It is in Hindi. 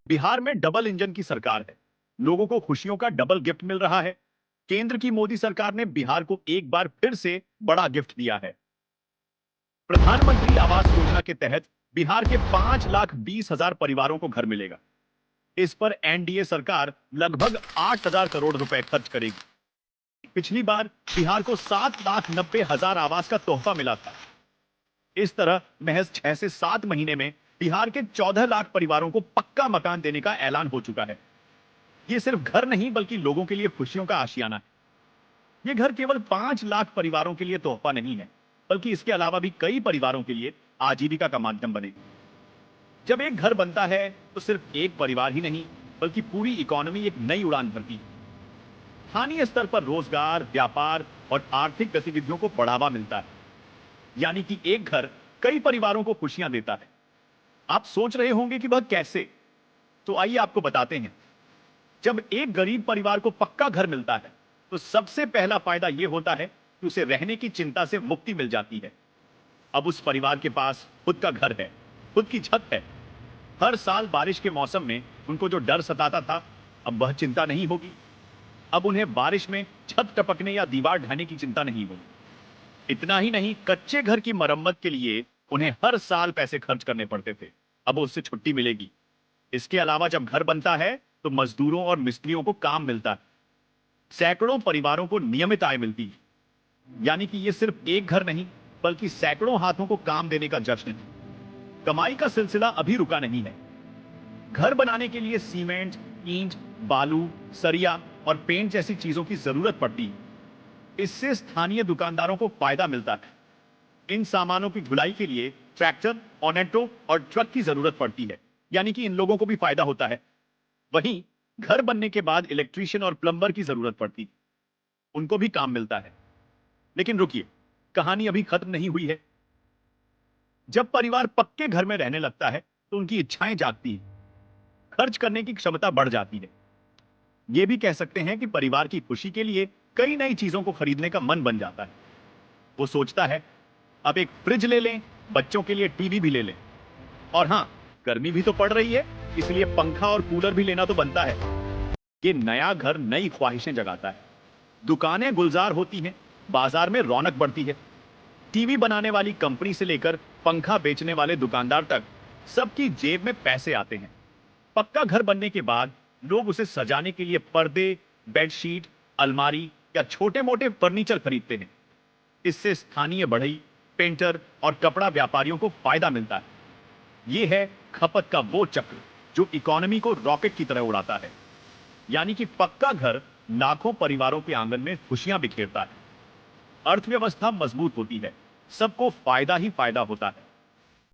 बिहार में डबल इंजन की सरकार है। लोगों को खुशियों का डबल गिफ्ट मिल रहा है। केंद्र की मोदी सरकार ने बिहार को एक बार फिर से बड़ा गिफ्ट दिया है। प्रधानमंत्री आवास योजना के तहत बिहार के 5,20,000 परिवारों को घर मिलेगा। इस पर एनडीए सरकार लगभग 8,000 करोड़ रुपए खर्च करेगी। पिछली बार बिहार को 7,90,000 आवास का तोहफा मिला था। इस तरह महज 6 से 7 महीने में बिहार के 14 लाख परिवारों को पक्का मकान देने का ऐलान हो चुका है। ये सिर्फ घर नहीं बल्कि लोगों के लिए खुशियों का आशियाना है। ये घर केवल 5 लाख परिवारों के लिए तोहफा नहीं है, बल्कि इसके अलावा भी कई परिवारों के लिए आजीविका का माध्यम बनेगा। जब एक घर बनता है तो सिर्फ एक परिवार ही नहीं बल्कि पूरी इकोनॉमी एक नई उड़ान भरती है। स्थानीय स्तर पर रोजगार, व्यापार और आर्थिक गतिविधियों को बढ़ावा मिलता है। यानी कि एक घर कई परिवारों को खुशियां देता है। आप सोच रहे होंगे कि वह कैसे? तो आइए आपको बताते हैं। जब एक गरीब परिवार को पक्का घर मिलता है तो सबसे पहला फायदा यह होता है कि उसे रहने की चिंता से मुक्ति मिल जाती है। अब उस परिवार के पास खुद का घर है, खुद की छत है। हर साल बारिश के मौसम में उनको जो डर सताता था, अब वह चिंता नहीं होगी। अब उन्हें बारिश में छत टपकने या दीवार ढहने की चिंता नहीं होगी। इतना ही नहीं, कच्चे घर की मरम्मत के लिए उन्हें हर साल पैसे खर्च करने पड़ते थे, अब उससे छुट्टी मिलेगी। इसके अलावा जब घर बनता है तो मजदूरों और मिस्त्रियों को काम मिलता है। सैकड़ों परिवारों को नियमित आय मिलती है। यानी कि ये सिर्फ एक घर नहीं बल्कि सैकड़ों हाथों को काम देने का जश्न है। कमाई का सिलसिला अभी रुका नहीं है। घर बनाने के लिए सीमेंट, ईंट, बालू, सरिया और पेंट जैसी चीजों की जरूरत पड़ती है। इससे स्थानीय दुकानदारों को फायदा मिलता है। इन सामानों की ढुलाई के लिए ट्रैक्टर, ऑनेटो और ट्रक की जरूरत पड़ती है। यानी कि इन लोगों को भी फायदा होता है। वहीं घर बनने के बाद इलेक्ट्रीशियन और प्लम्बर की जरूरत पड़ती है। उनको भी काम मिलता है। लेकिन रुकिए, कहानी अभी खत्म नहीं हुई है। जब परिवार पक्के घर में रहने लगता है तो उनकी इच्छाएं जागती हैं। खर्च करने की क्षमता बढ़ जाती है। यह भी कह सकते हैं कि परिवार की खुशी के लिए कई नई चीजों को खरीदने का मन बन जाता है। वो सोचता है, अब एक फ्रिज ले लें, बच्चों के लिए टीवी भी ले लें। और हाँ, गर्मी भी तो पड़ रही है, इसलिए पंखा और कूलर भी लेना तो बनता है। ये नया घर नई ख्वाहिशें जगाता है। दुकानें गुलजार होती हैं, बाजार में रौनक बढ़ती है। टीवी बनाने वाली कंपनी से लेकर पंखा बेचने वाले दुकानदार तक सबकी जेब में पैसे आते हैं। पक्का घर बनने के बाद लोग उसे सजाने के लिए पर्दे, बेडशीट, अलमारी या छोटे मोटे फर्नीचर खरीदते हैं। इससे स्थानीय बढ़ई, पेंटर और कपड़ा व्यापारियों को फायदा मिलता है। यह है खपत का वो चक्र जो इकोनॉमी को रॉकेट की तरह उड़ाता है। यानी कि पक्का घर लाखों परिवारों के आंगन में खुशियां बिखेरता है। अर्थव्यवस्था मजबूत होती है, सबको फायदा ही फायदा होता है।